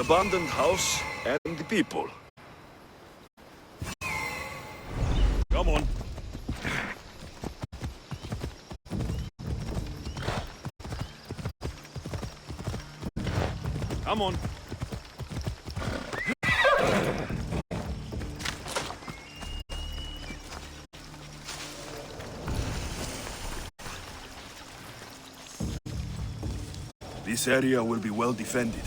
the abandoned house and the people. Come on. Come on. This area will be well defended.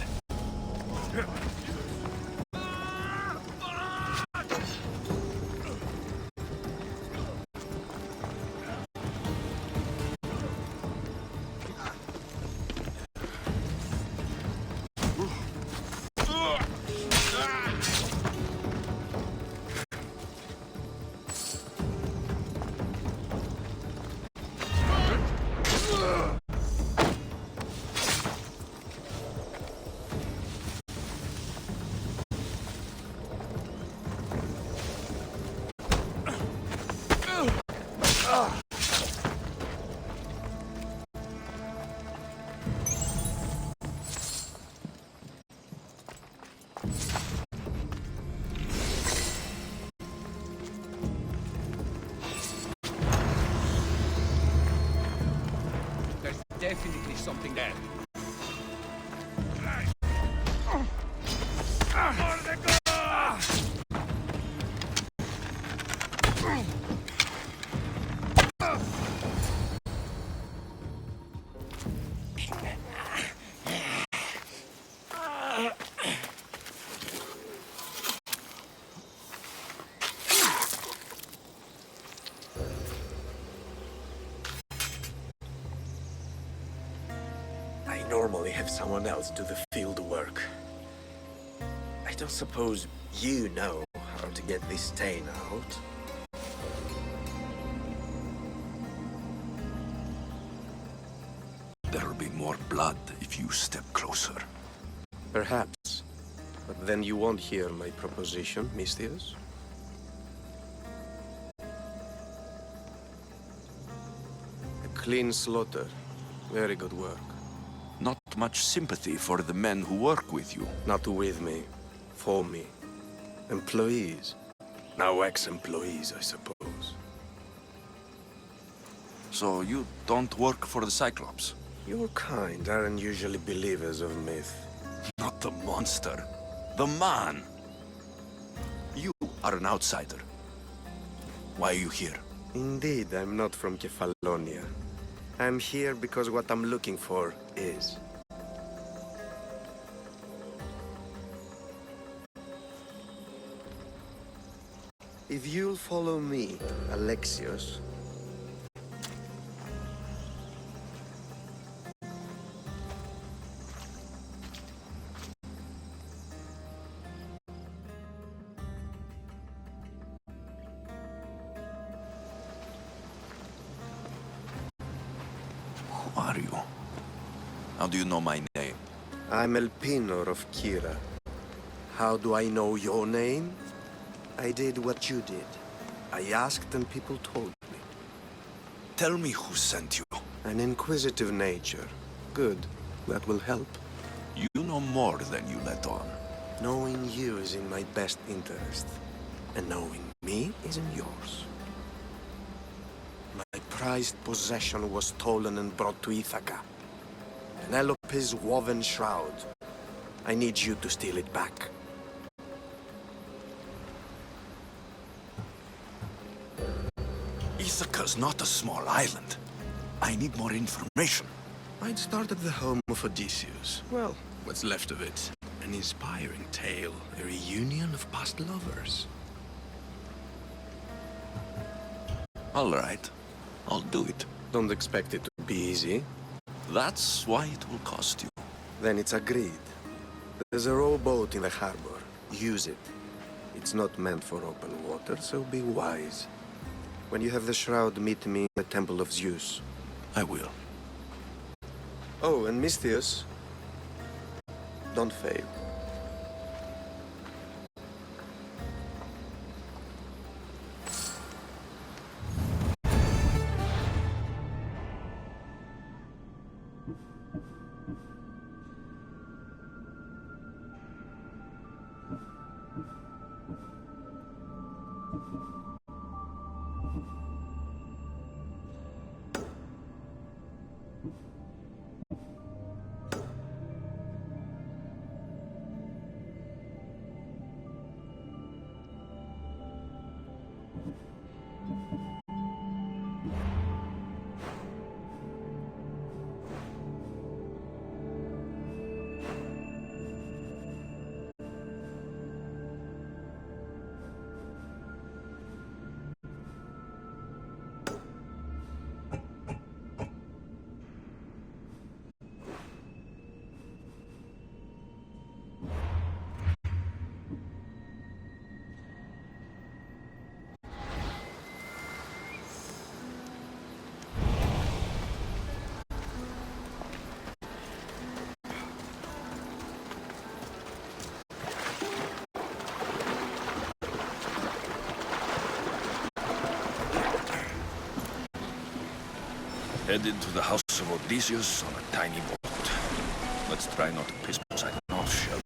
Definitely something there. I normally have someone else do the field work. I don't suppose you know how to get this stain out? There'll be more blood if you step closer. Perhaps. But then you won't hear my proposition, Mistius. A clean slaughter. Very good work. Not much sympathy for the men who work with you. Not with me. For me. Employees. Now ex-employees, I suppose. So you don't work for the Cyclops? Your kind aren't usually believers of myth. Not the monster. The man. You are an outsider. Why are you here? Indeed, I'm not from Kefalonia. I'm here because what I'm looking for is. If you'll follow me, Alexios. Who are you? How do you know my name? I'm Elpinor of Kira. How do I know your name? I did what you did. I asked and people told me. Tell me who sent you. An inquisitive nature. Good. That will help. You know more than you let on. Knowing you is in my best interest. And knowing me is in yours. My prized possession was stolen and brought to Ithaca. Penelope's woven shroud. I need you to steal it back. Ithaca's not a small island. I need more information. I'd start at the home of Odysseus. Well, what's left of it. An inspiring tale, a reunion of past lovers. All right. I'll do it. Don't expect it to be easy. That's why it will cost you. Then it's agreed. There's a rowboat in the harbor. Use it. It's not meant for open water, so be wise. When you have the shroud, meet me in the Temple of Zeus. I will. Oh, and Mistius, don't fail. Headed to the house of Odysseus on a tiny boat. Let's try not to piss Poseidon off, shall we?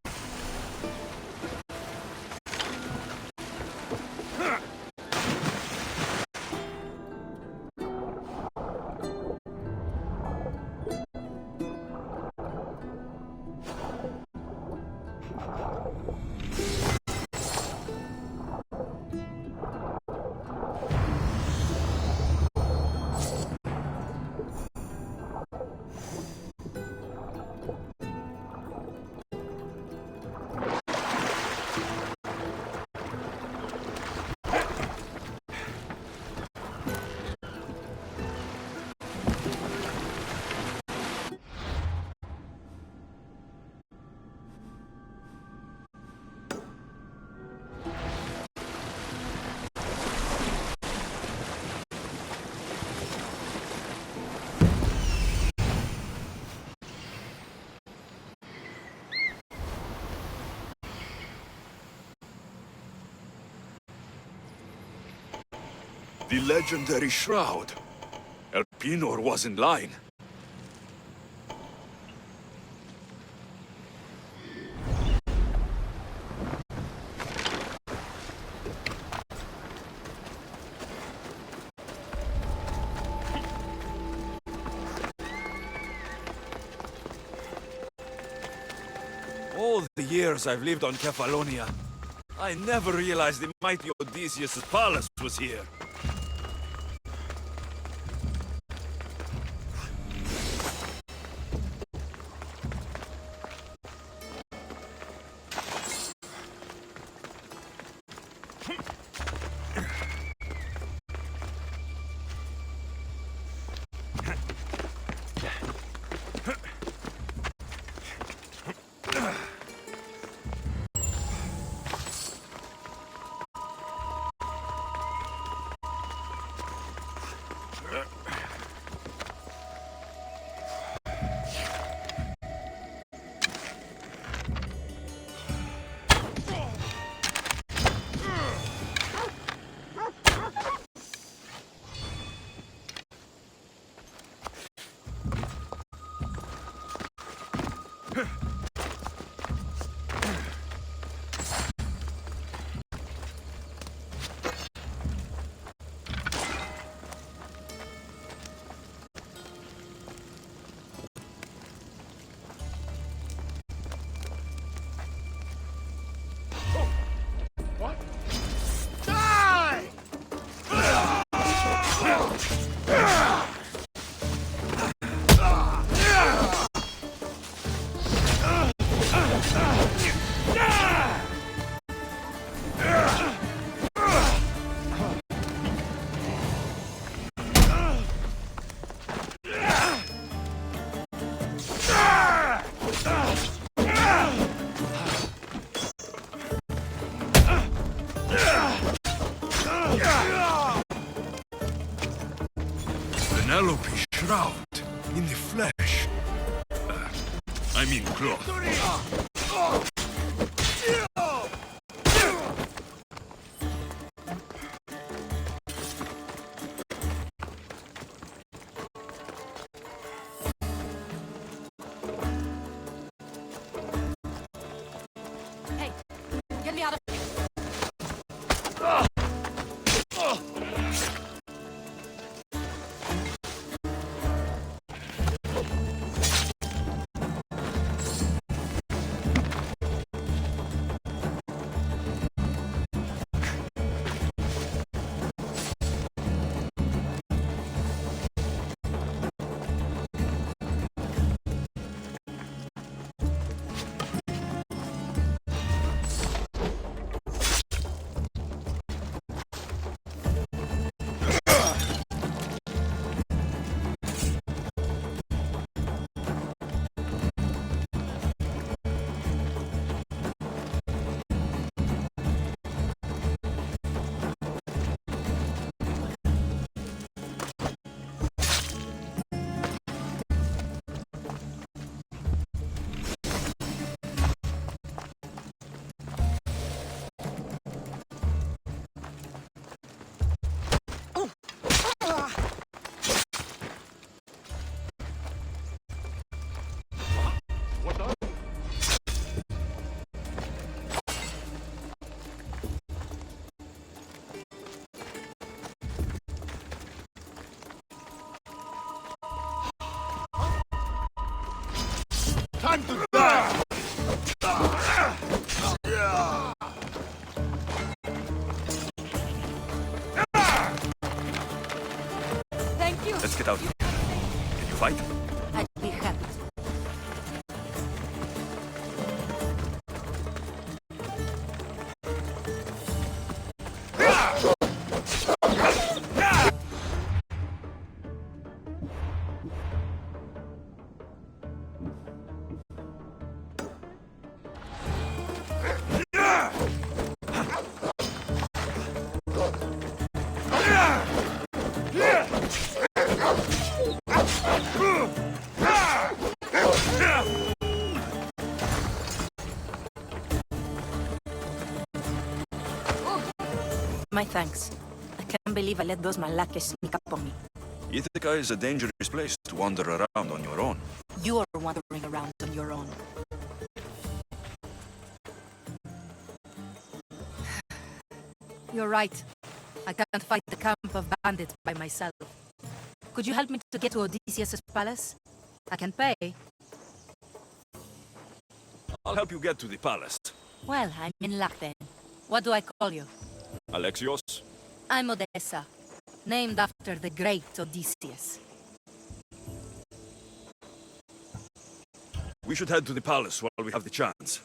The legendary shroud. Elpinor was in line. All the years I've lived on Kefalonia, I never realized the mighty Odysseus' palace was here. Penelope shroud in the flesh. I mean cloth. Hey, get me out of... Time to die! Thank you. Let's get out. Can you fight? I'd be happy to. My thanks. I can't believe I let those Malakas sneak up on me. Ithaca is a dangerous place to wander around on your own. You're wandering around on your own. You're right. I can't fight the camp of bandits by myself. Could you help me to get to Odysseus' palace? I can pay. I'll help you get to the palace. Well, I'm in luck then. What do I call you? Alexios? I'm Odessa, named after the great Odysseus. We should head to the palace while we have the chance.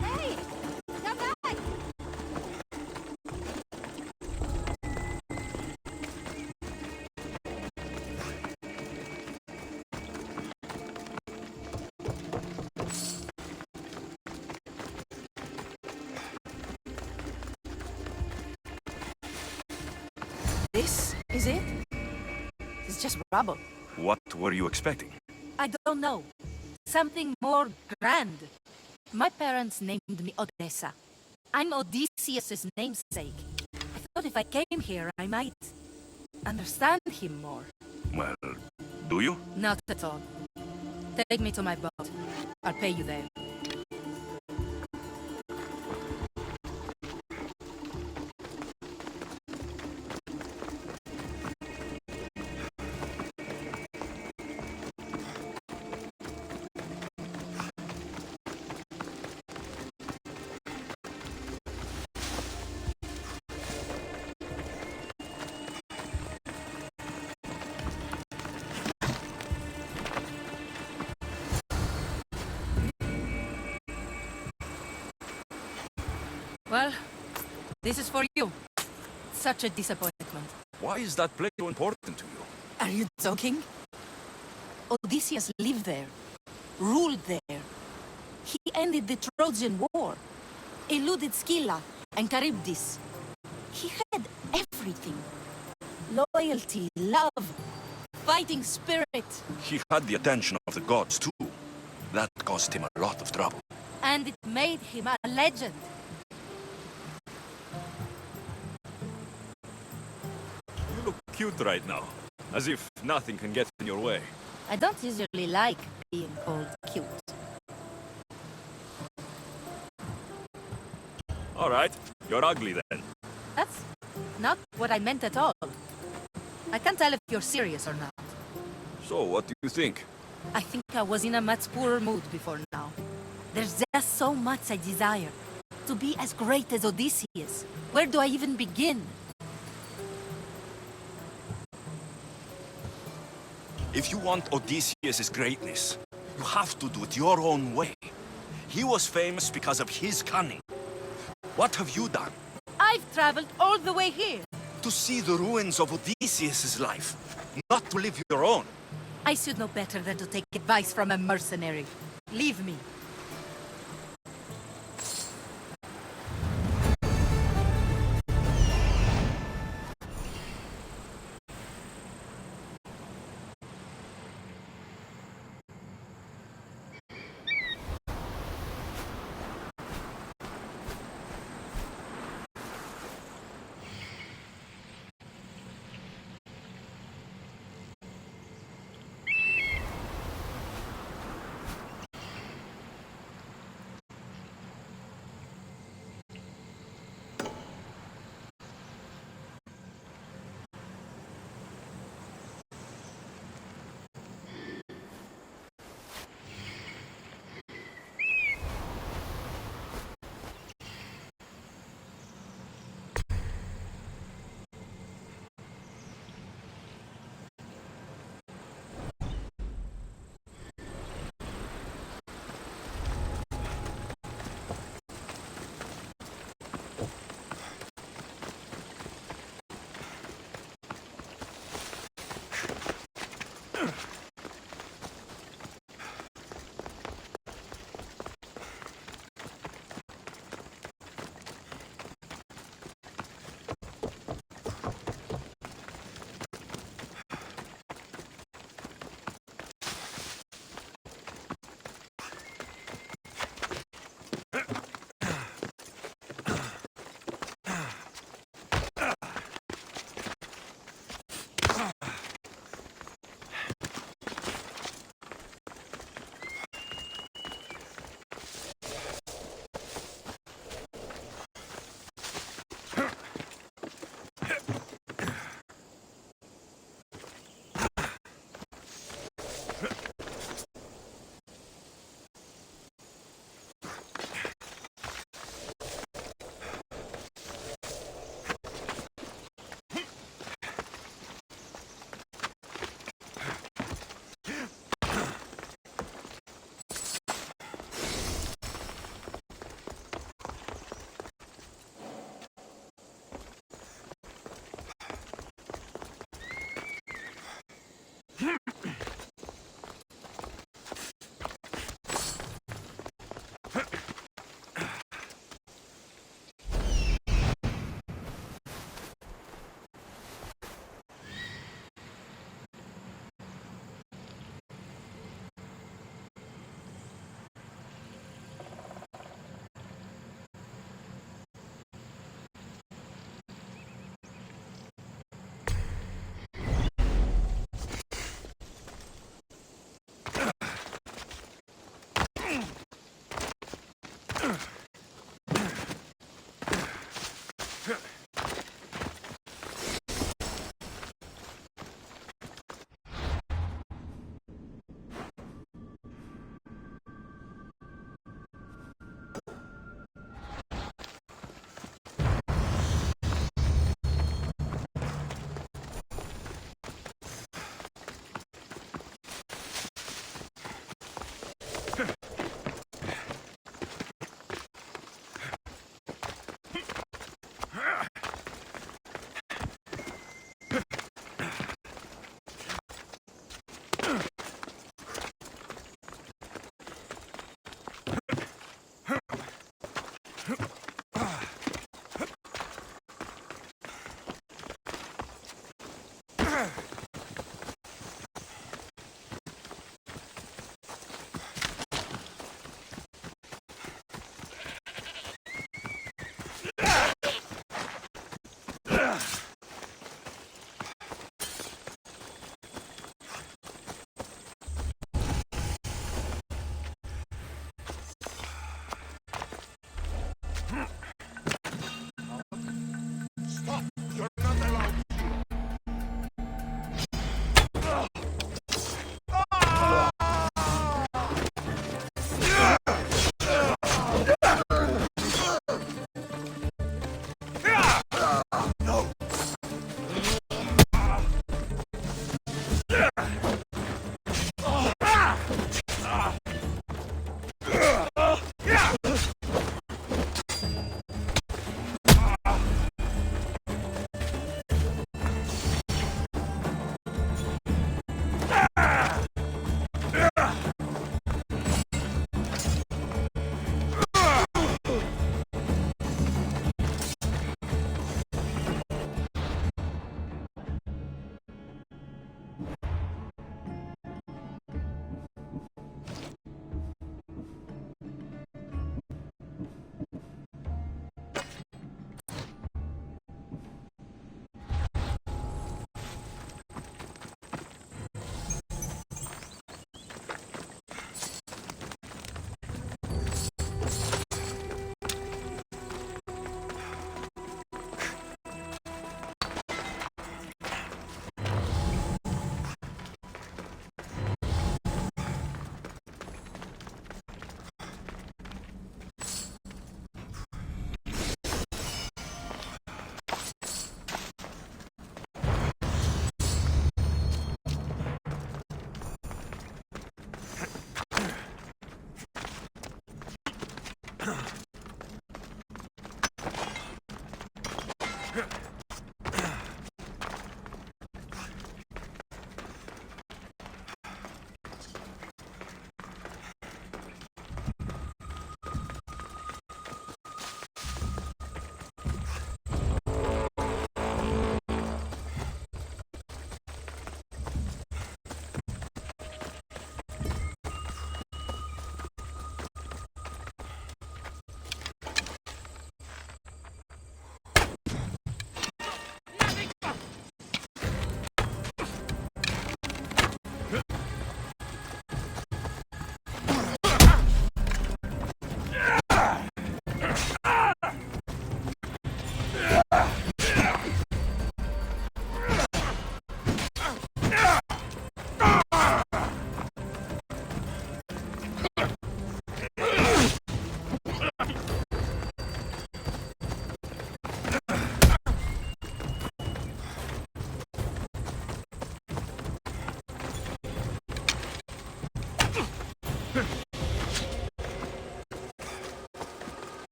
Hey! Come back! This is it? It's just rubble. What were you expecting? I don't know. Something more grand. My parents named me Odessa. I'm Odysseus' namesake. I thought if I came here, I might understand him more. Well, do you? Not at all. Take me to my boat. I'll pay you there. Well, this is for you. Such a disappointment. Why is that place so important to you? Are you joking? Odysseus lived there, ruled there. He ended the Trojan War, eluded Scylla and Charybdis. He had everything. Loyalty, love, fighting spirit. He had the attention of the gods, too. That caused him a lot of trouble. And it made him a legend. You look cute right now. As if nothing can get in your way. I don't usually like being called cute. Alright, you're ugly then. That's not what I meant at all. I can't tell if you're serious or not. So, what do you think? I think I was in a much poorer mood before now. There's just so much I desire. To be as great as Odysseus. Where do I even begin? If you want Odysseus' greatness, you have to do it your own way. He was famous because of his cunning. What have you done? I've traveled all the way here. To see the ruins of Odysseus' life, not to live your own. I should know better than to take advice from a mercenary. Leave me.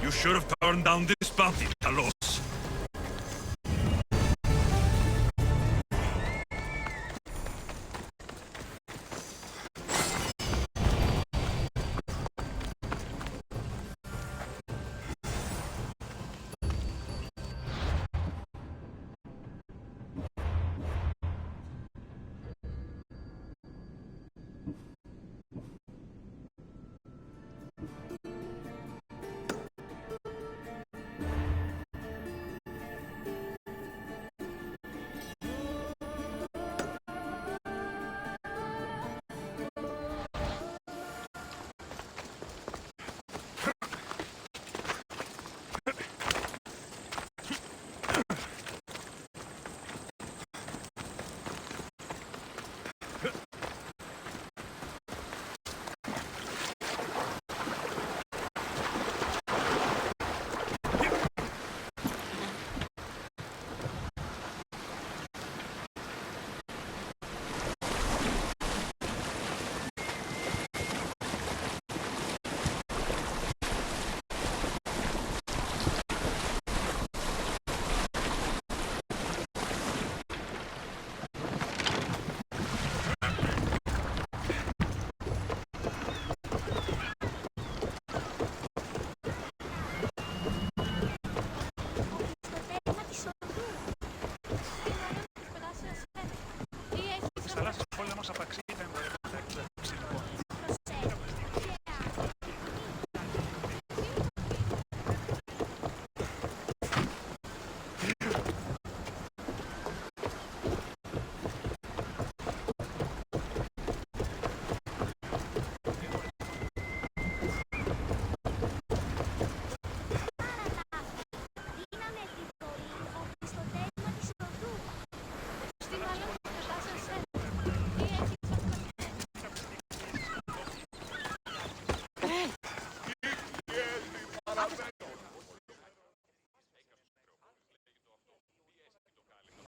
You should have turned down this bounty, Talos.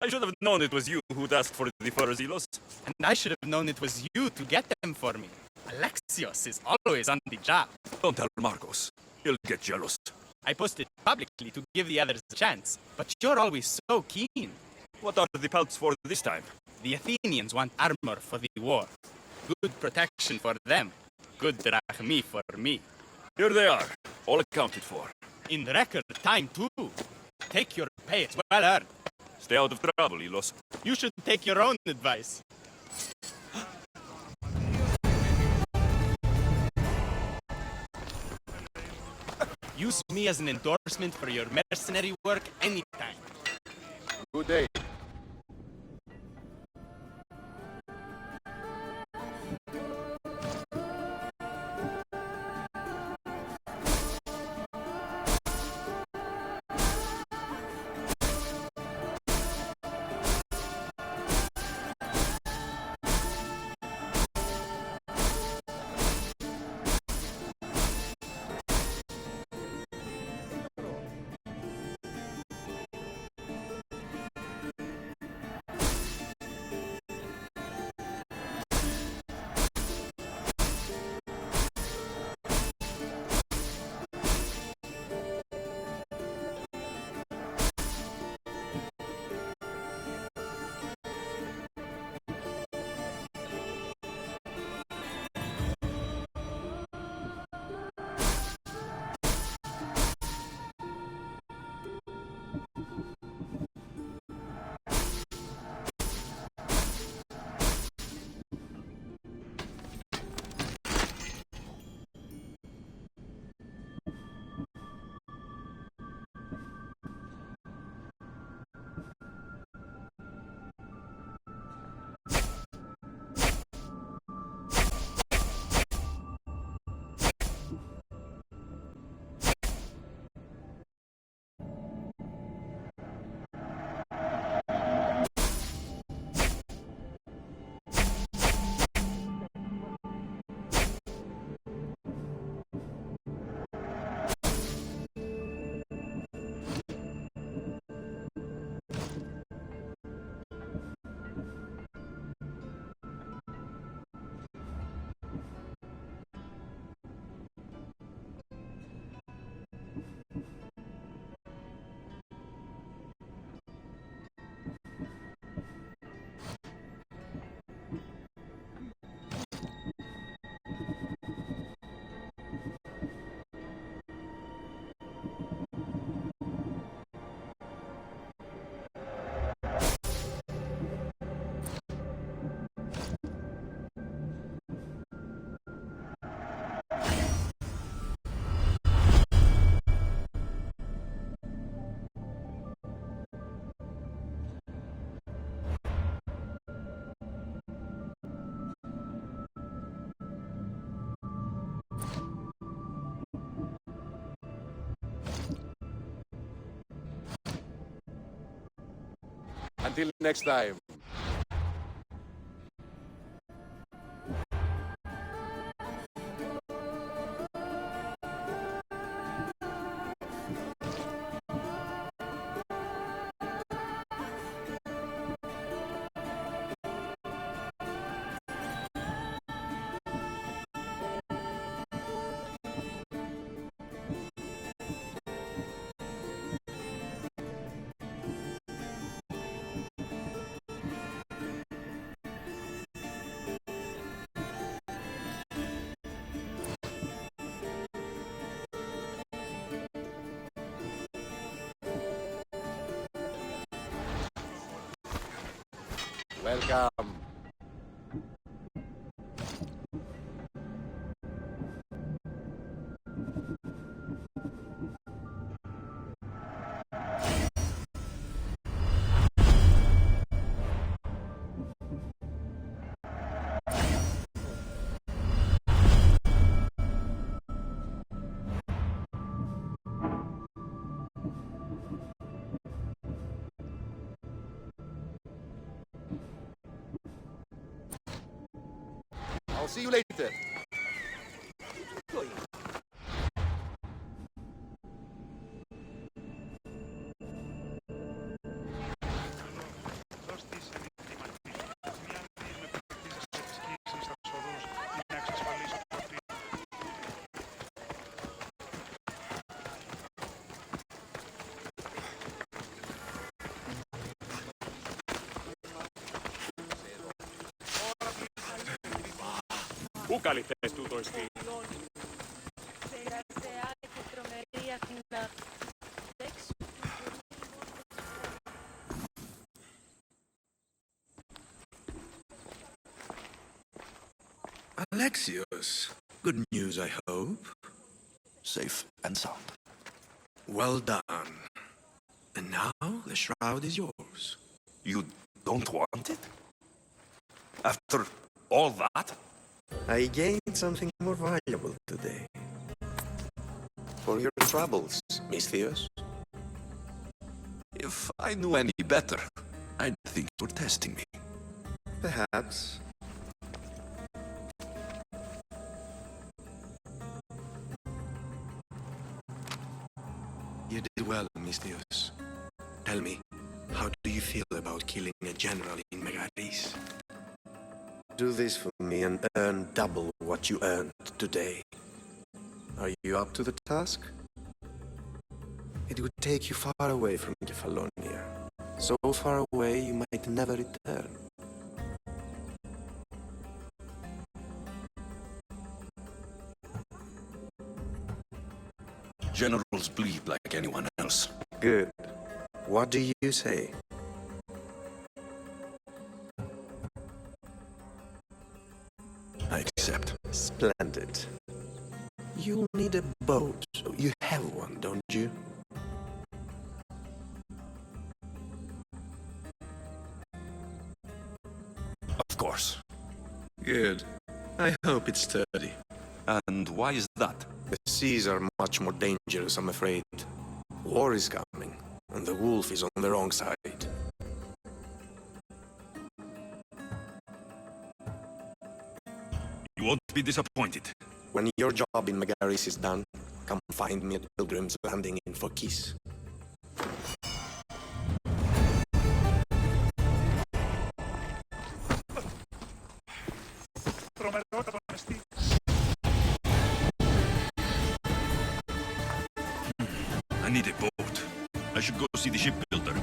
I should have known it was you who'd asked for the furs, Ilos. And I should have known it was you to get them for me. Alexios is always on the job. Don't tell Marcos. He'll get jealous. I posted publicly to give the others a chance, but you're always so keen. What are the pelts for this time? The Athenians want armor for the war. Good protection for them. Good drachmi for me. Here they are, all accounted for. In record time, too. Take your pay, it's well earned. Stay out of trouble, Ilos. You should take your own advice. Use me as an endorsement for your mercenary work anytime. Good day. Until next time. Welcome. I'll see you later. Πού καλυφθές τούτο εστί? Alexios, good news, I hope. Safe and sound. Well done. And now the shroud is yours. You don't want it? After all that? I gained something more valuable today. For your troubles, Misthios. If I knew any better, I'd think you were testing me. Perhaps. You did well, Misthios. Tell me, how do you feel about killing a general in Megaris? Do this for me and earn double what you earned today. Are you up to the task? It would take you far away from Kefalonia. So far away you might never return. Generals bleed like anyone else. Good. What do you say? I accept. Splendid. You'll need a boat. You have one, don't you? Of course. Good. I hope it's sturdy. And why is that? The seas are much more dangerous, I'm afraid. War is coming, and the wolf is on the wrong side. You won't be disappointed. When your job in Megaris is done, come find me at Pilgrim's Landing in Phokis. I need a boat. I should go see the shipbuilder.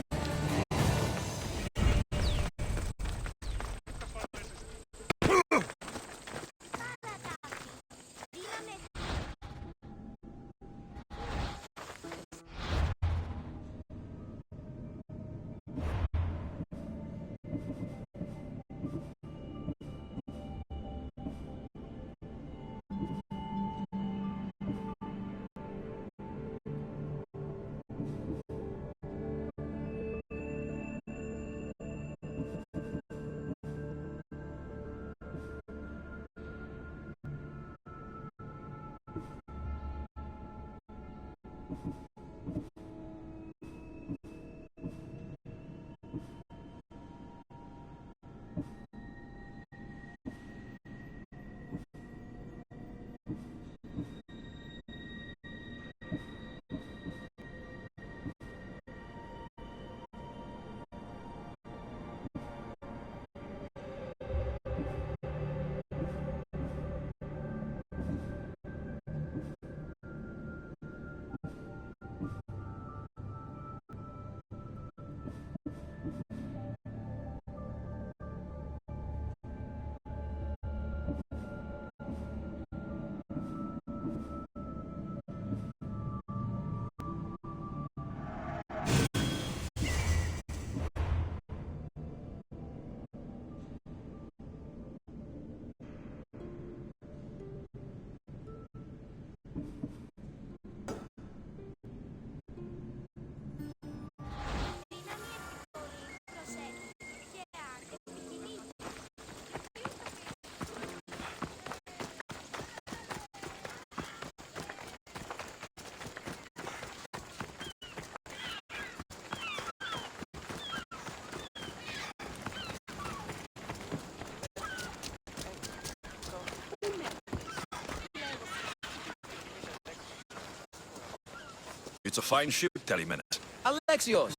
It's a fine ship, Telemenes. Alexios!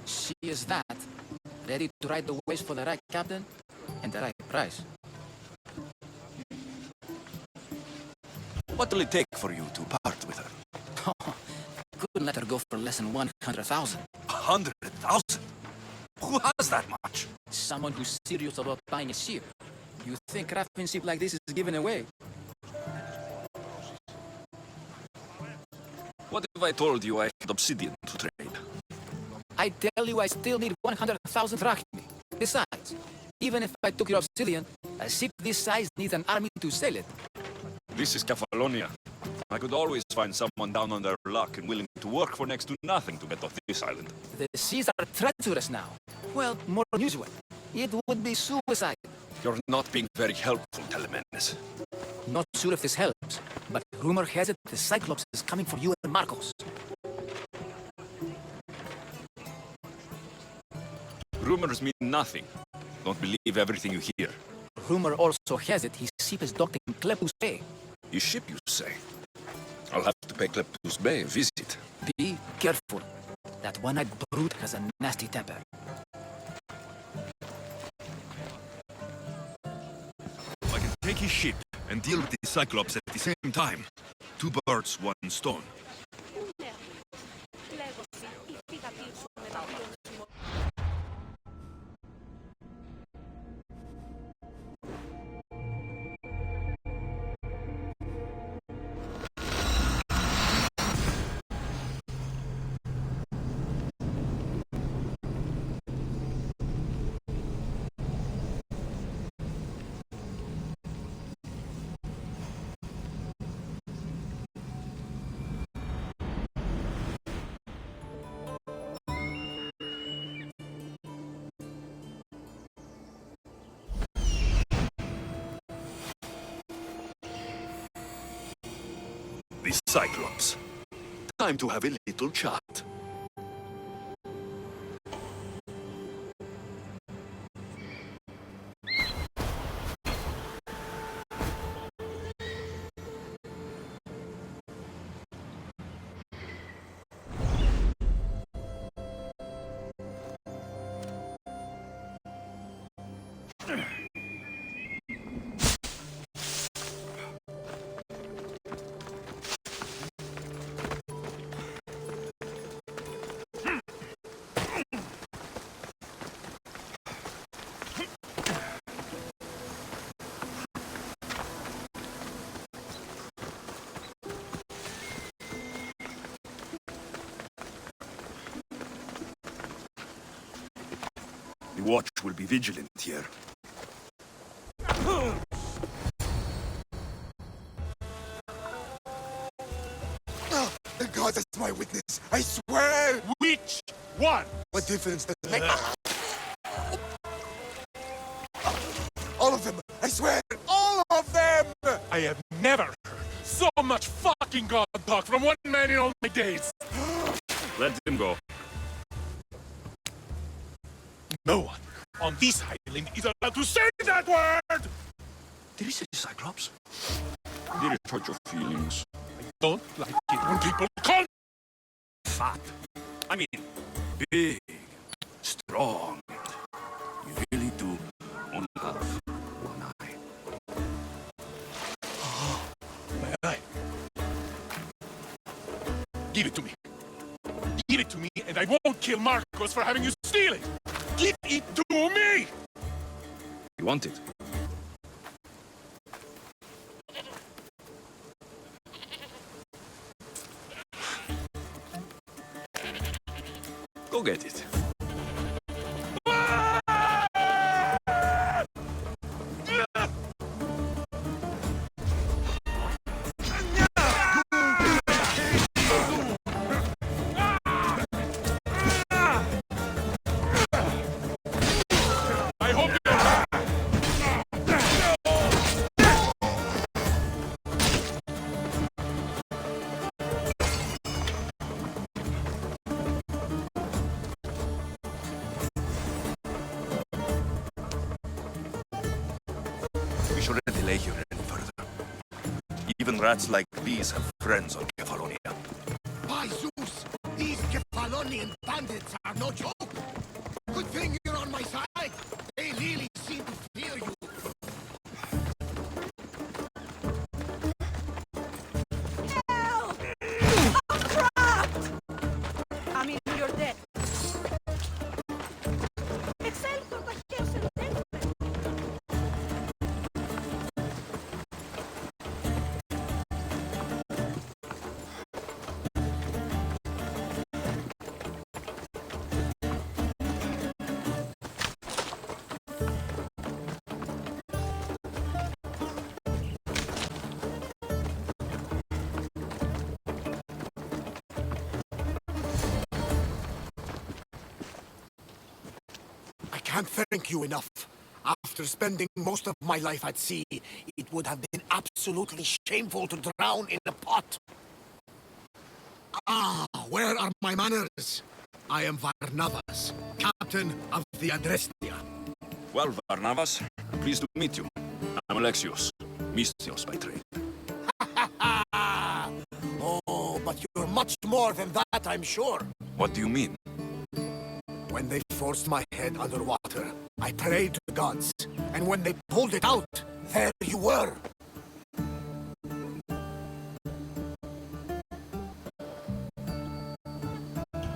She is that. Ready to ride the waves for the right captain and the right price. What will it take for you to part with her? Couldn't let her go for less than 100,000. 100,000? Who has that much? Someone who's serious about buying a ship. You think craftsmanship like this is given away? What if I told you I had obsidian to trade? I tell you I still need 100,000 drachmi. Besides, even if I took your obsidian, a ship this size needs an army to sail it. This is Kefalonia. I could always find someone down on their luck and willing to work for next to nothing to get off this island. The seas are treacherous now. Well, more unusual. It would be suicide. You're not being very helpful, Telemenes. Not sure if this helps, but rumor has it the Cyclops is coming for you and Marcos. Rumors mean nothing. Don't believe everything you hear. Rumor also has it his ship is docked in Klepus Bay. His ship, you say? I'll have to pay Klepus Bay a visit. Be careful. That one-eyed brute has a nasty temper. I can take his ship and deal with the Cyclops at the same time. Two birds, one stone. The Cyclops. Time to have a little chat. The watch will be vigilant here. The God is my witness. I swear. Which one? What difference does it make? All of them. I swear. All of them. I have never heard so much fucking God talk from one man in all my days. Let him go. No one on this island is allowed to say that word! Did he say Cyclops? Did it hurt your feelings? Don't like it when people call Fat. I mean, big, strong. You really do only have one eye. my eye. Give it to me. Give it to me, and I won't kill Marcos for having you steal it! Give it to me! You want it? Go get it. I hope We shouldn't delay here any further. Even rats like these have friends on Kefalonia. By Zeus, these Kefalonian bandits are no joke. Good thing you're on my side. They really seem to fear you. Help! I'm trapped! I mean, you're dead. Excelsior, cualquier sentence. can't thank you enough. After spending most of my life at sea, it would have been absolutely shameful to drown in a pot. Ah, where are my manners? I am Varnavas, captain of the Adrestia. Well, Varnavas, pleased to meet you. I'm Alexios, Mystios by trade. Oh, but you're much more than that, I'm sure. What do you mean? When they forced my head underwater, I prayed to the gods. And when they pulled it out, there you were.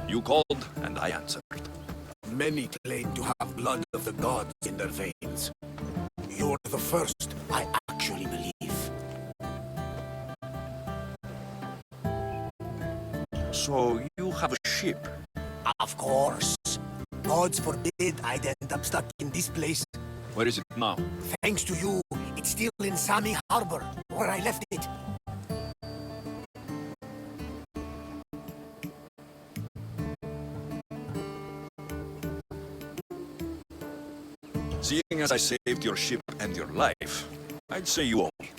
You called, and I answered. Many claim to have blood of the gods in their veins. You're the first I actually believe. So you have a ship? Of course. Gods forbid I'd end up stuck in this place. Where is it now? Thanks to you, it's still in Sami Harbor, where I left it. Seeing as I saved your ship and your life, I'd say you owe me.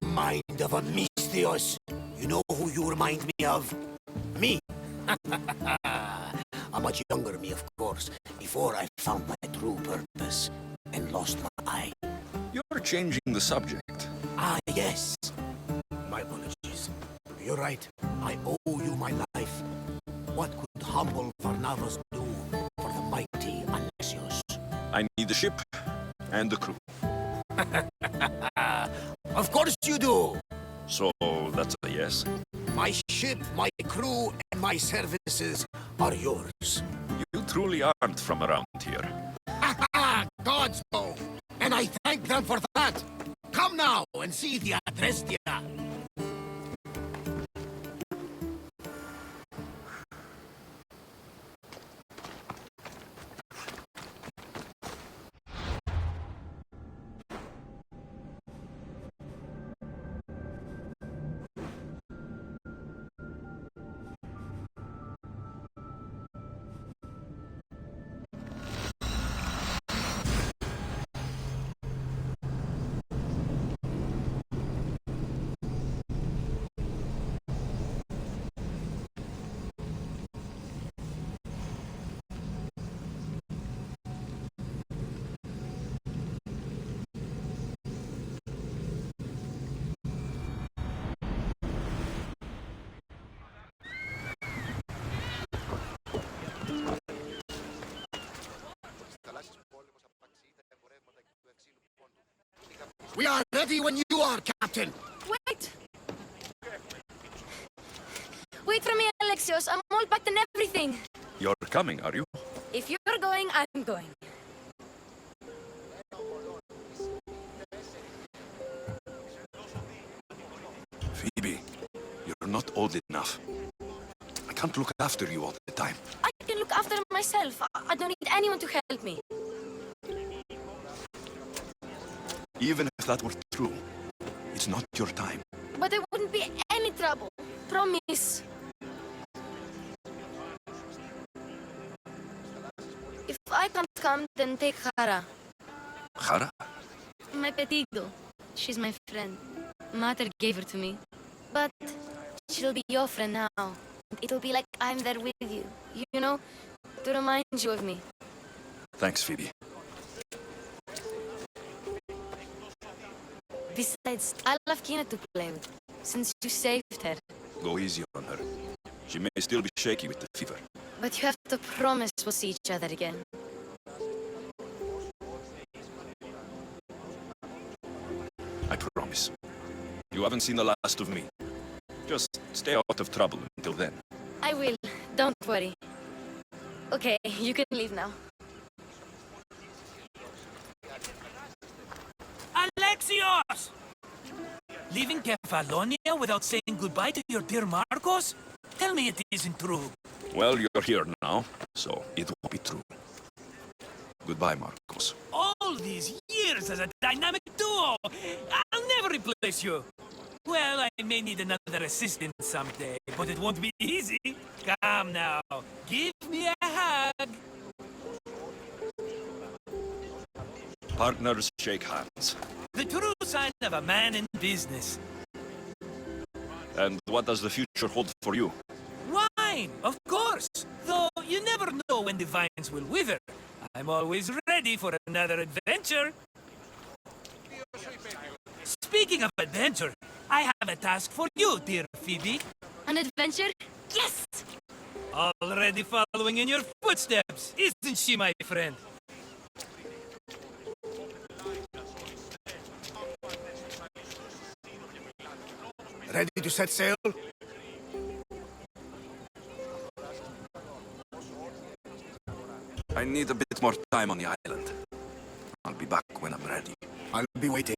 Mind of a Mystios. You know who you remind me of? Me. A much younger me, of course, before I found my true purpose and lost my eye. You're changing the subject. Ah, yes. My apologies. You're right. I owe you my life. What could humble Varnavas do for the mighty Alexios? I need the ship and the crew. Of course you do. So that's a yes? My ship, my crew, and my services are yours. You truly aren't from around here. Gods know, and I thank them for that. Come now and see the Adrestia. We are ready when you are, Captain. Wait! Wait for me, Alexios. I'm all packed and everything. You're coming, are you? If you're going, I'm going. Phoebe, you're not old enough. I can't look after you all the time. I can look after myself. I don't need anyone to help me. Even if that were true, it's not your time. But there wouldn't be any trouble. Promise. If I can't come, then take Hara. Hara? My pet eagle. She's my friend. Mater gave her to me. But she'll be your friend now. It'll be like I'm there with you. You know, to remind you of me. Thanks, Phoebe. Besides, I love Kina to play with, since you saved her. Go easy on her. She may still be shaky with the fever. But you have to promise we'll see each other again. I promise. You haven't seen the last of me. Just stay out of trouble until then. I will. Don't worry. Okay, you can leave now. Alexios! Leaving Kefalonia without saying goodbye to your dear Marcos? Tell me it isn't true. Well, you're here now, so it will be true. Goodbye, Marcos. All these years as a dynamic duo! I'll never replace you! Well, I may need another assistant someday, but it won't be easy. Come now, give me a hug. Partners shake hands. The true sign of a man in business. And what does the future hold for you? Wine, of course. Though you never know when the vines will wither. I'm always ready for another adventure. Speaking of adventure, I have a task for you, dear Phoebe. An adventure? Yes! Already following in your footsteps, isn't she, my friend? Ready to set sail? I need a bit more time on the island. I'll be back when I'm ready. I'll be waiting.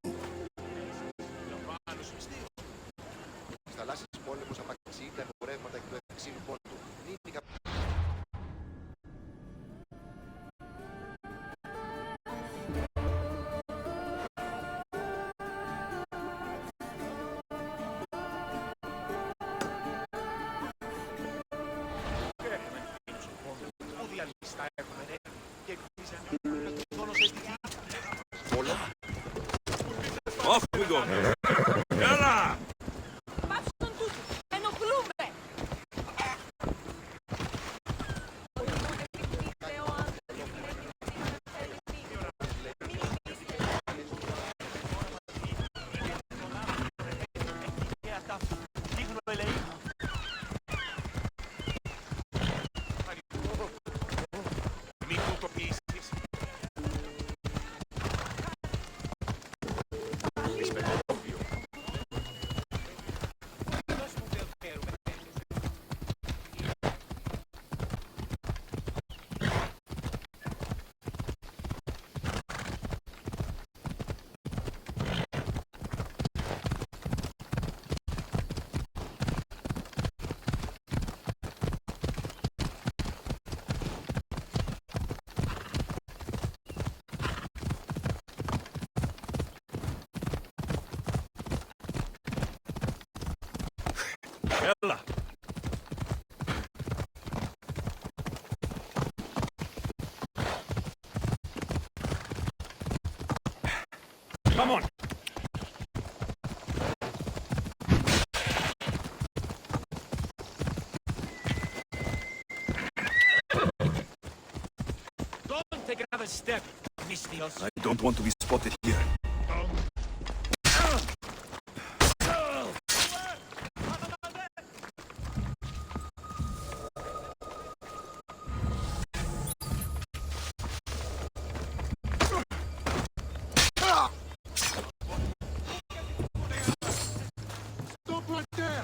Off we go. Yalla! Yalla! Come on! Don't take another step, Mistios. I don't want to be spotted here. Stop right there!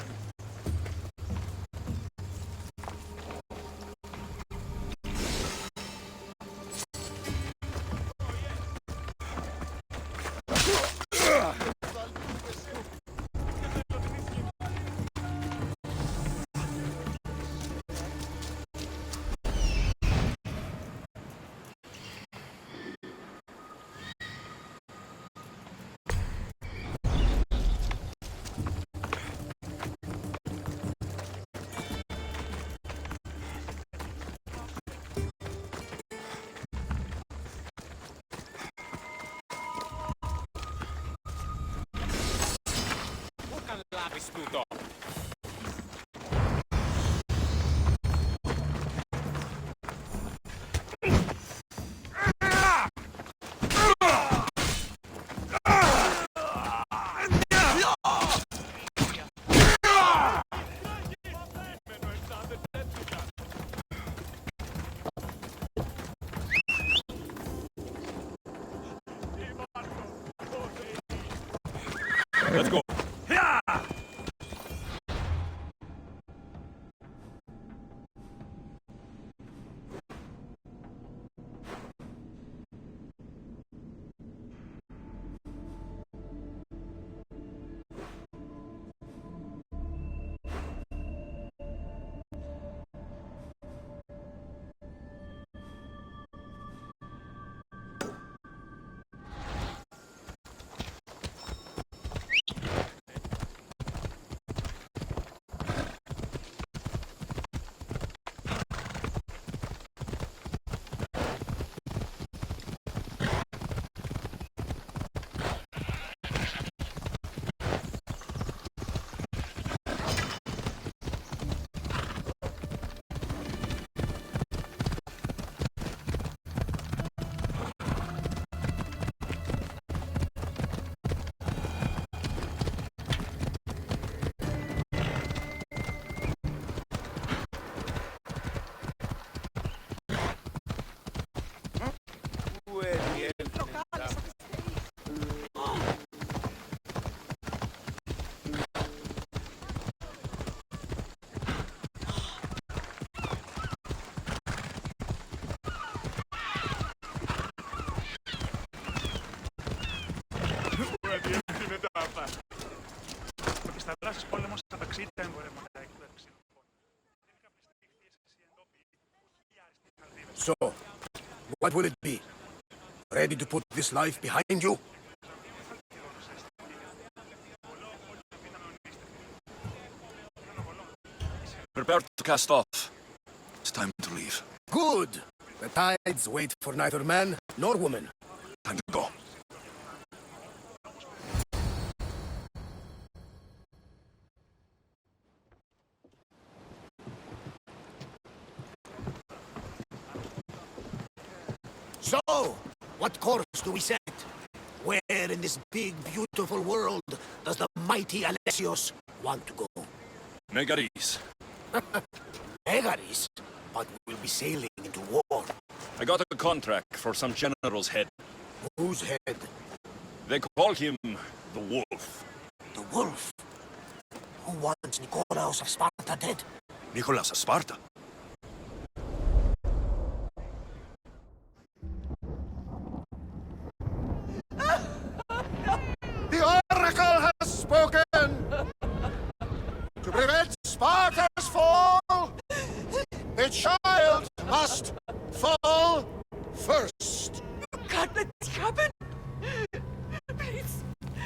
Let's go. So, what will it be? Ready to put this life behind you? Prepare to cast off. It's time to leave. Good! The tides wait for neither man nor woman. Time to go. So, what course do we set? Where in this big, beautiful world does the mighty Alessios want to go? Megaris. Megaris? But we'll be sailing into war. I got a contract for some general's head. Whose head? They call him the Wolf. The wolf? Who wants Nikolaos of Sparta dead? Nicholas of Sparta. The oracle has spoken! To prevent Sparta's fall, the child must fall first. You can't let this happen! Please,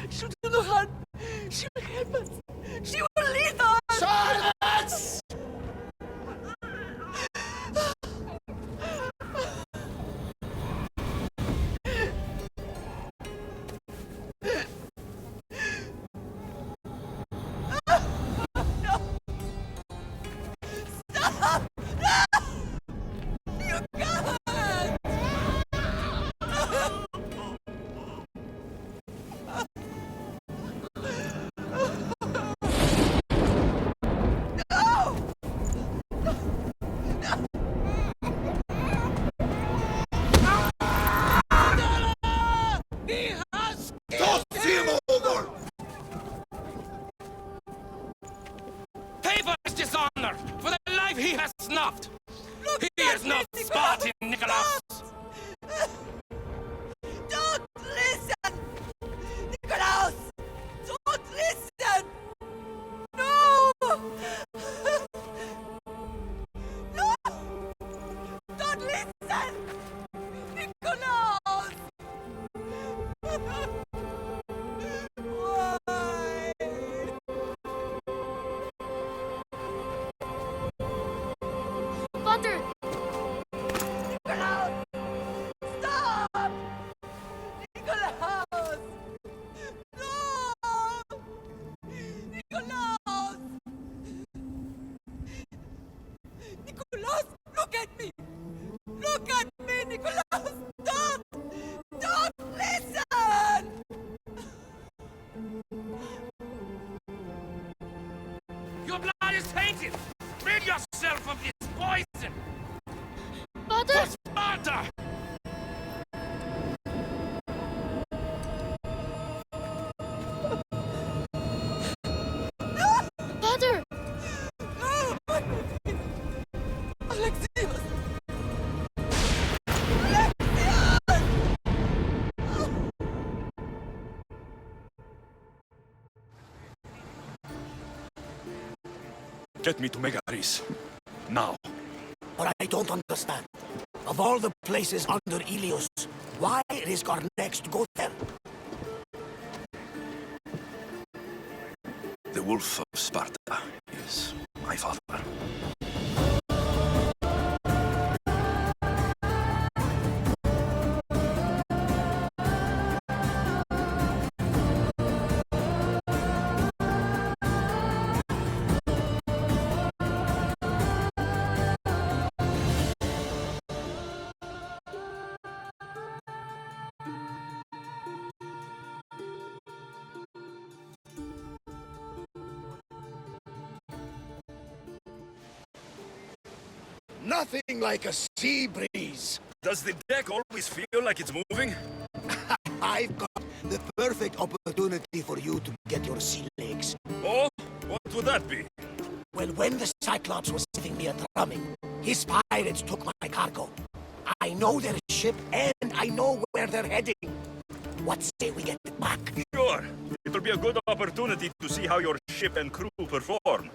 Shuduluhan, she will help us. She will lead us! Silence! Pay for his dishonor, for the life he has snuffed! He is no Spartan, Nicholas! Don't listen! Nikolaos! Don't listen! No! No! Don't listen! Nikolaos! Why? Butter! Nikolaos! Stop! Nikolaos! No! Nikolaos! Nikolaos, look at me! Look at me, Nikolaos! Don't! Don't listen! Your blood is tainted! Rid yourself of this poison! Butter! For Sparta! Butter! No! Alexios! Get me to Megaris. Now. But I don't understand. Of all the places under Ilios, why risk our necks to go there? The Wolf of Sparta is my father. Nothing like a sea breeze. Does the deck always feel like it's moving? I've got the perfect opportunity for you to get your sea legs. Oh? What would that be? Well, when the Cyclops was sitting me a drumming, his pirates took my cargo. I know their ship, and I know where they're heading. What say we get it back? Sure. It'll be a good opportunity to see how your ship and crew perform.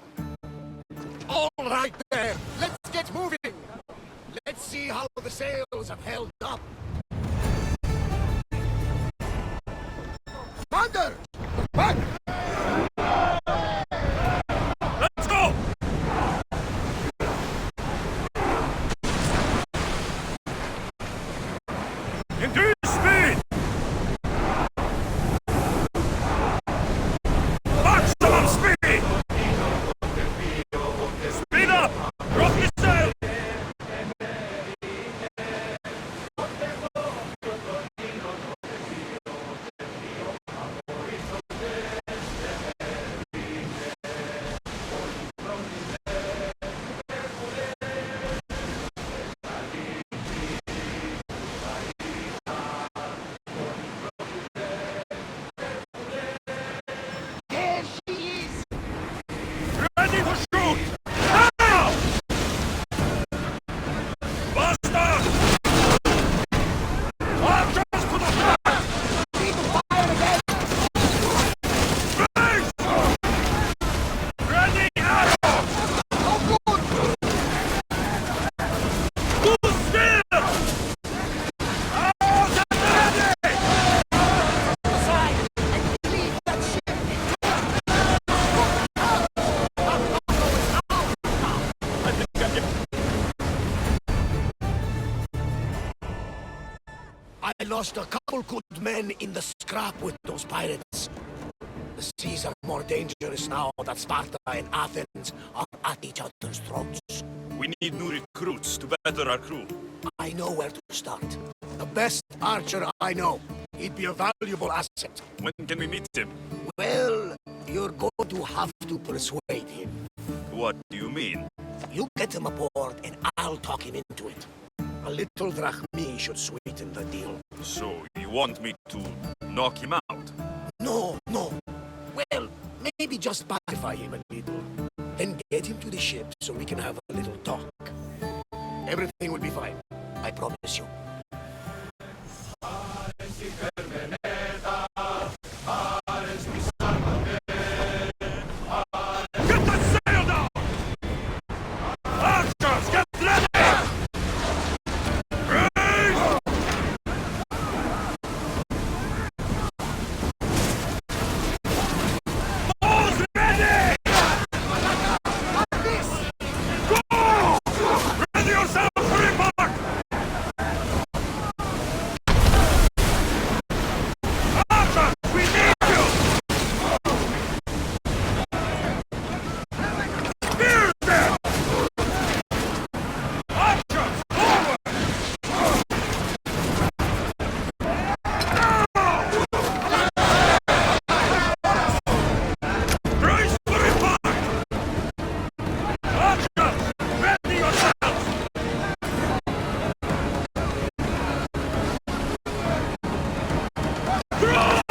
All right there. Let's get moving. Let's see how the sails have held up. Commander! Back! Let's go! Increase speed! Maximum speed! Speed up! Drop the sail! There she is! Ready to shoot! Now! Bastard! Archers to the front! Need to fire again! Raise! Ready, arrow! Oh, good! Full speed! Arrows at ready! Side and leave that ship! I lost a couple good men in the scrap with those pirates. The seas are more dangerous now that Sparta and Athens are at each other's throats. We need new recruits to better our crew. I know where to start. The best archer I know. He'd be a valuable asset. When can we meet him? Well, you're going to have to persuade him. What do you mean? You get him aboard and I'll talk him into it. A little drachmi should sweeten the deal. So, you want me to knock him out? No, no. Well, maybe just pacify him a little. Then get him to the ship so we can have a little talk. Everything will be fine. I promise you. Get the sail down! Archers, get ready! Raise! All's ready! Go! Ready yourself for impact! Archers, we need you! Spear them! Archers, forward! Brace for impact! Archers, ready yourselves! Throw!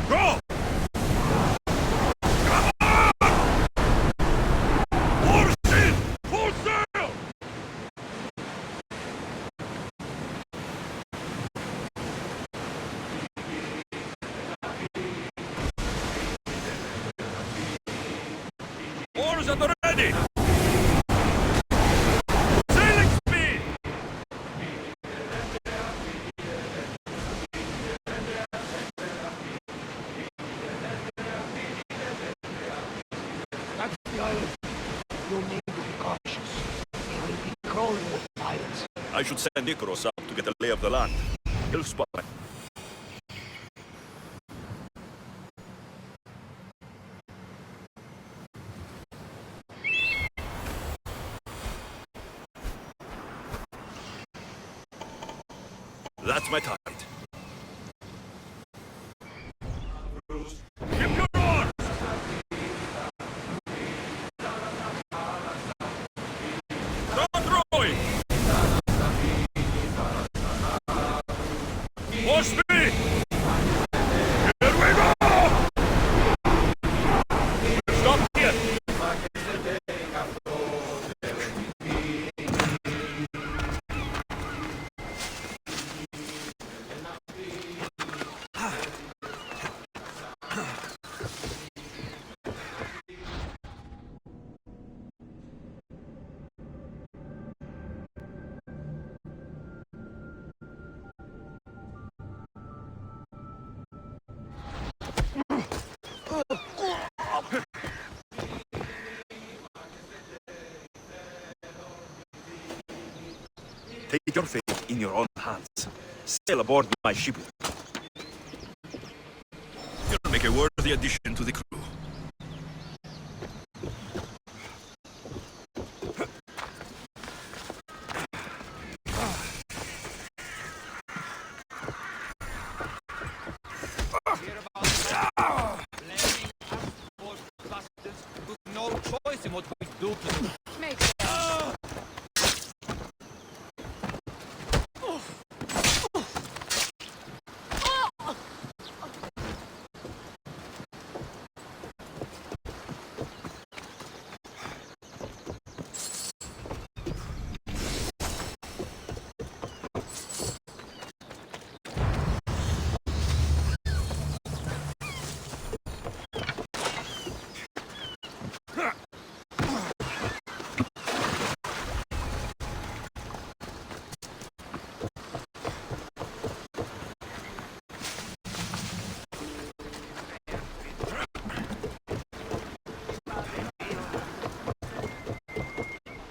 Go! Come on! Oars in! Full sail! Oars at the ready! Sailing speed! That's the island. You'll need to be cautious. They will be crawling with pirates. I should send Icaros up to get a lay of the land. He'll spot it. That's my target. Give your oars! Start rowing! More speed! Take your fate in your own hands. Sail aboard my ship. You'll make a worthy addition to the crew. No choice in what we do to them.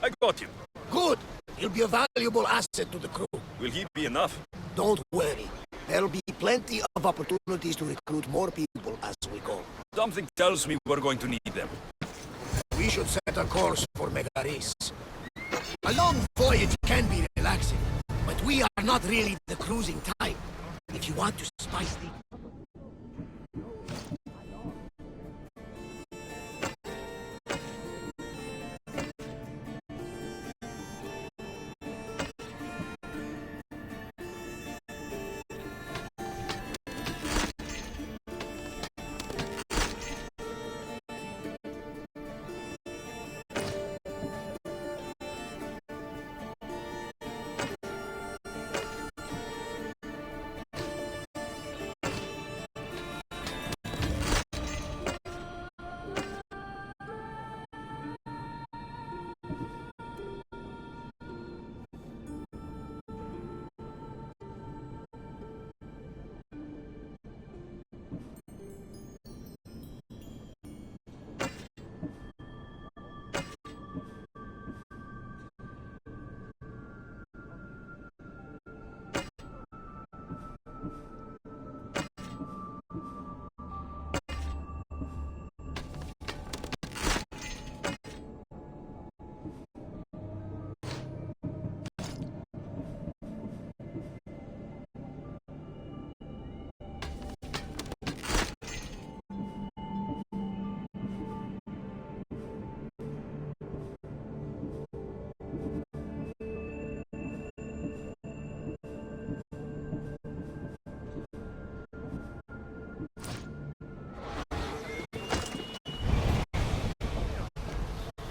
I got him. Good! He'll be a valuable asset to the crew. Will he be enough? Don't worry. There'll be plenty of opportunities to recruit more people as we go. Something tells me we're going to need them. We should set a course for Megaris. A long voyage can be relaxing, but we are not really the cruising type. If you want to spice things...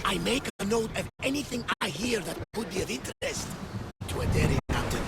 I make a note of anything I hear that could be of interest to a daring captain.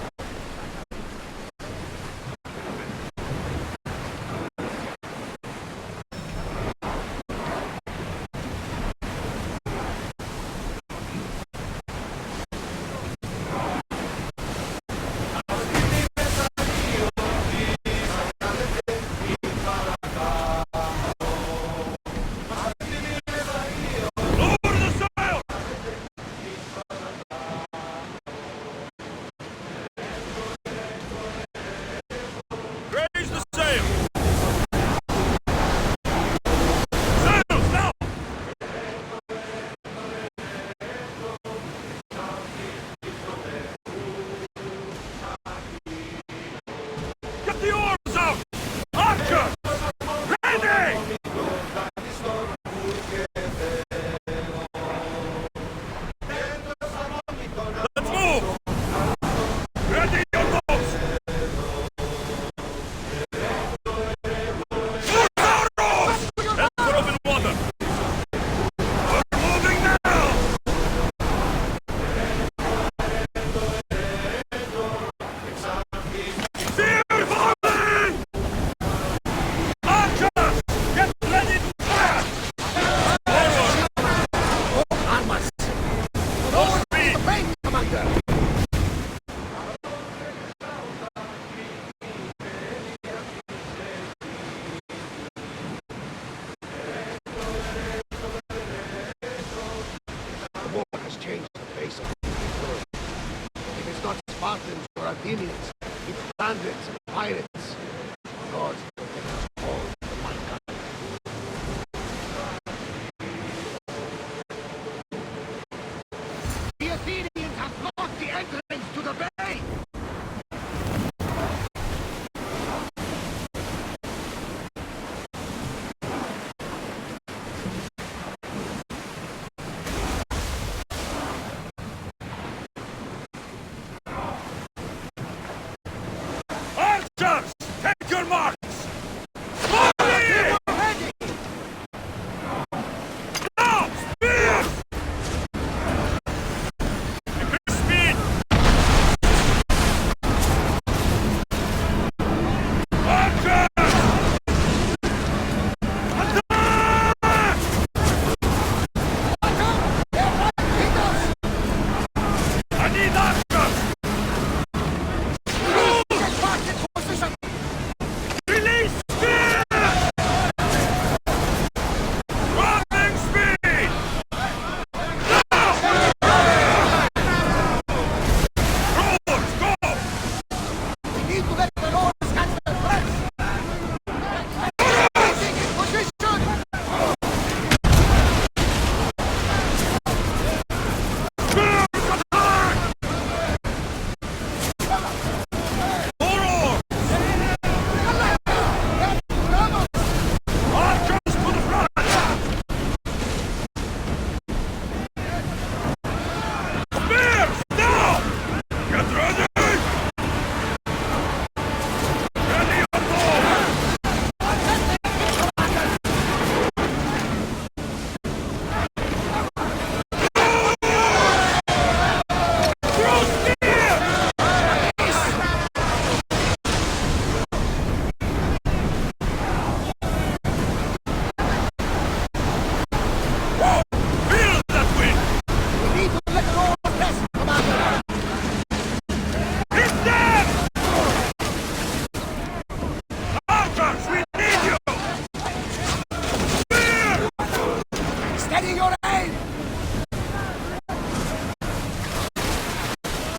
pirates. God protect us all from mankind. The Athenians have blocked the entrance to the bay! Archers! Take your marks! Now! Spears! Increase speed! Archers! Attack! I need archers! Release speed! Dropping speed! Now! Rowers, go! We need to let the Lords catch their breath! Taking in position! Spears, attack! Forward! Archers to the front! Spears, now! Get ready! Ready your bow! Throw spears! Whoa! Feel that wind! We need to let the Lords rest, Commander! Hit them! Archers, we need you! Spear! Steady your aim!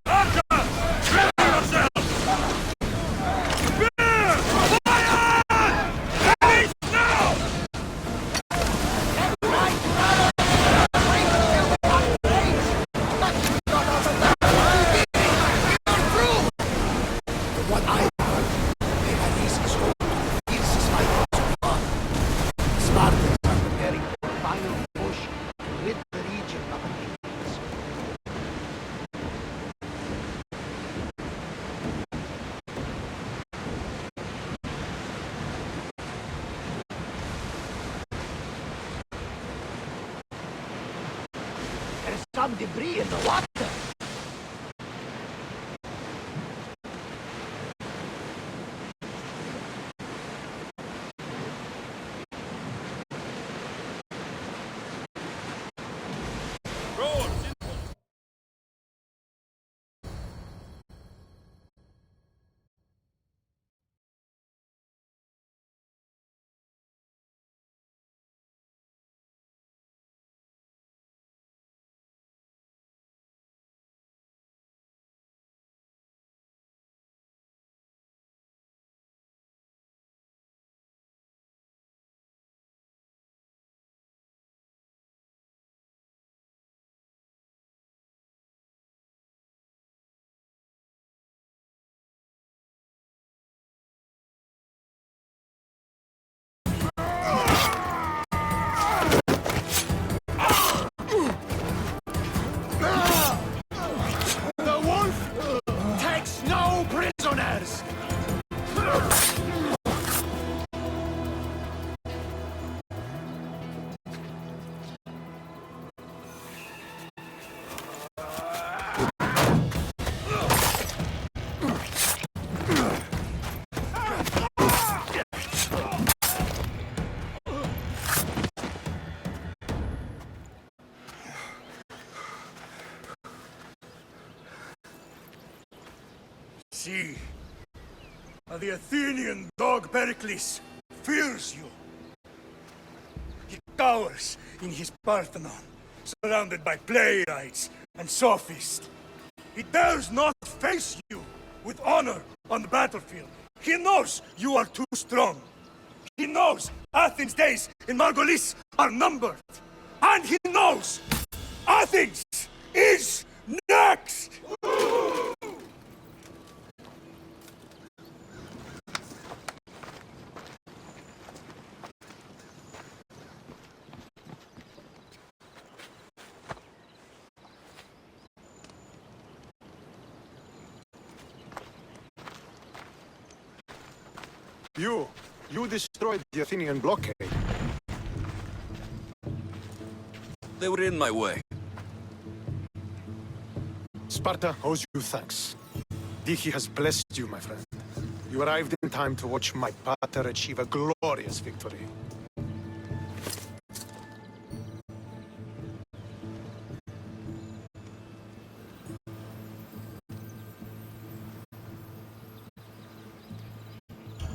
Archers, ready yourselves! Spear! Fire! Release now! From what I heard, the Odyssey's home to the fiercest fighters of all. The Spartans are preparing for a final push to rid the region of Athenians. There's some debris in the water! Rowers, The wolf takes no prisoners! See, the Athenian dog Pericles fears you. He cowers in his Parthenon, surrounded by playwrights and sophists. He dares not face you with honor on the battlefield. He knows you are too strong. He knows Athens' days in Margolis are numbered. And he knows Athens is next! You destroyed the Athenian blockade. They were in my way. Sparta owes you thanks. Diki has blessed you, my friend. You arrived in time to watch my pater achieve a glorious victory.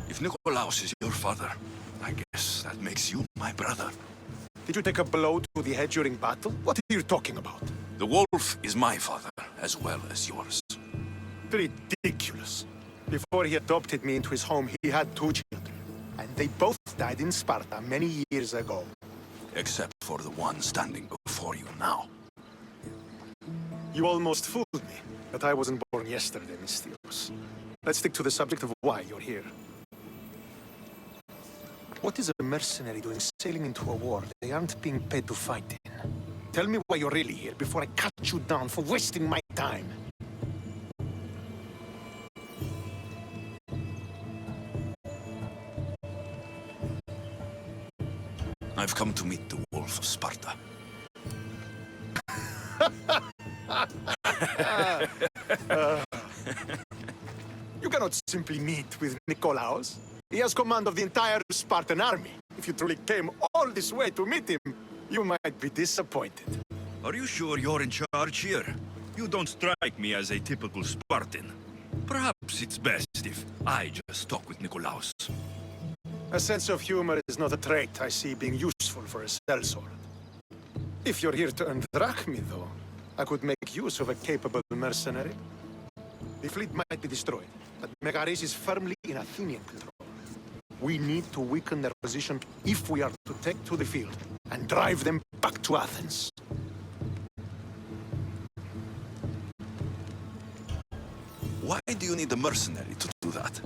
If Nikolaos is your father, I guess that makes you my brother. Did you take a blow to the head during battle? What are you talking about? The wolf is my father, as well as yours. Ridiculous. Before he adopted me into his home, he had 2 children. And they both died in Sparta many years ago. Except for the one standing before you now. You almost fooled me, but I wasn't born yesterday, Mystios. Let's stick to the subject of why you're here. What is a mercenary doing sailing into a war they aren't being paid to fight in? Tell me why you're really here before I cut you down for wasting my time. I've come to meet the wolf of Sparta. You cannot simply meet with Nikolaos. He has command of the entire Spartan army. If you truly came all this way to meet him, you might be disappointed. Are you sure you're in charge here? You don't strike me as a typical Spartan. Perhaps it's best if I just talk with Nikolaos. A sense of humor is not a trait I see being useful for a sellsword. If you're here to earn drachmi, though, I could make use of a capable mercenary. The fleet might be destroyed, but Megaris is firmly in Athenian control. We need to weaken their position if we are to take to the field and drive them back to Athens. Why do you need a mercenary to do that?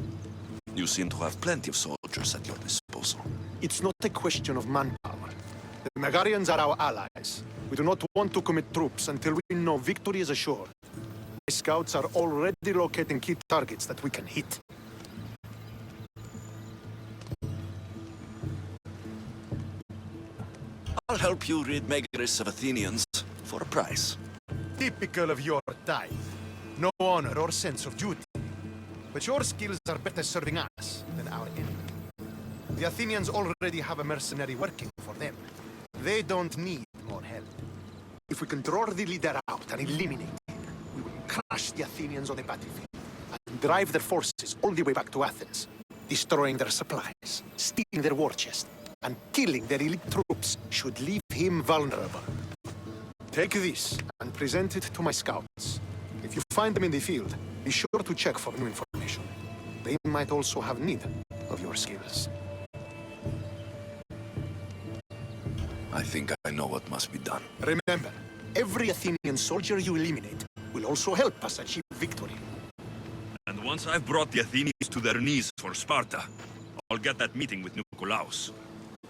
You seem to have plenty of soldiers at your disposal. It's not a question of manpower. The Megarians are our allies. We do not want to commit troops until we know victory is assured. My scouts are already locating key targets that we can hit. I'll help you rid Megaris of Athenians for a price. Typical of your type. No honor or sense of duty. But your skills are better serving us than our enemy. The Athenians already have a mercenary working for them. They don't need more help. If we can draw the leader out and eliminate him, we will crush the Athenians on the battlefield and drive their forces all the way back to Athens, destroying their supplies, stealing their war chest, and killing their elite troops should leave him vulnerable. Take this and present it to my scouts. If you find them in the field, be sure to check for new information. They might also have need of your skills. I think I know what must be done. Remember, every Athenian soldier you eliminate will also help us achieve victory. And once I've brought the Athenians to their knees for Sparta, I'll get that meeting with Nikolaos.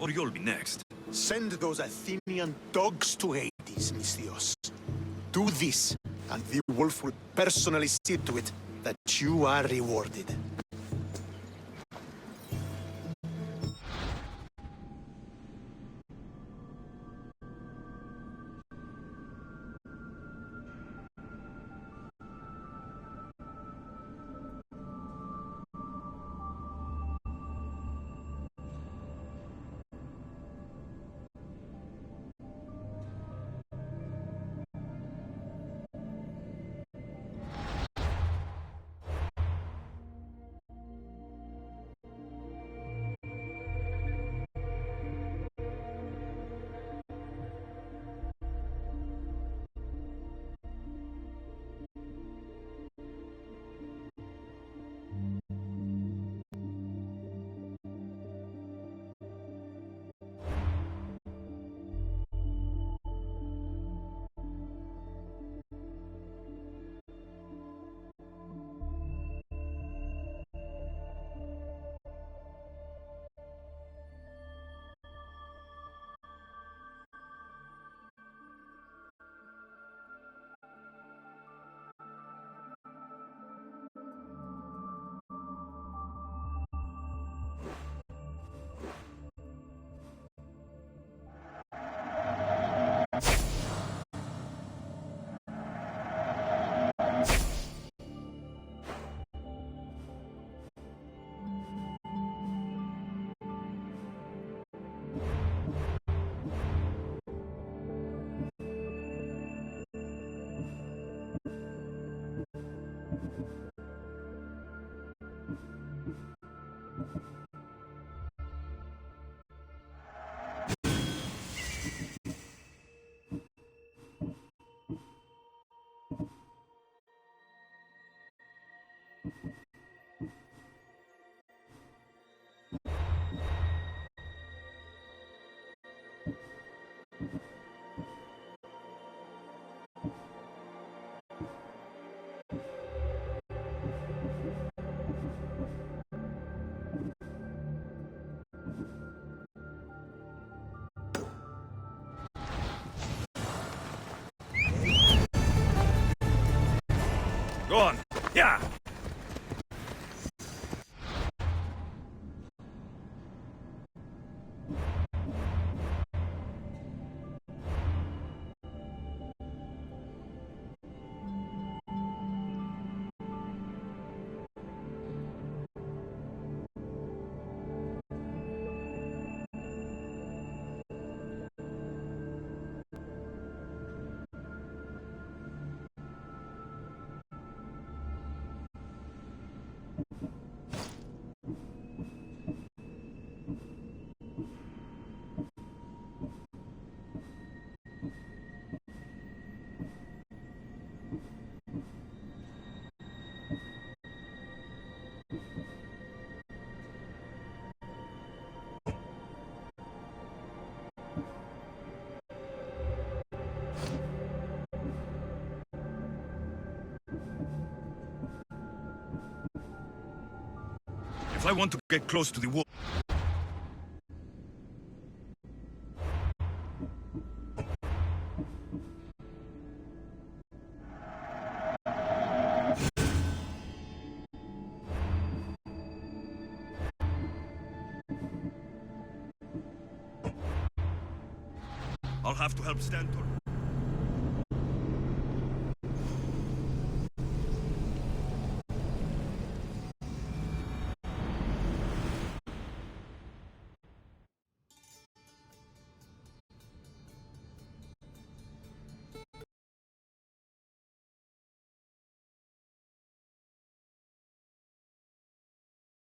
Or you'll be next. Send those Athenian dogs to Hades, Mystios. Do this, and the wolf will personally see to it that you are rewarded. Go on. Yeah. If I want to get close to the wall... I'll have to help Stantor.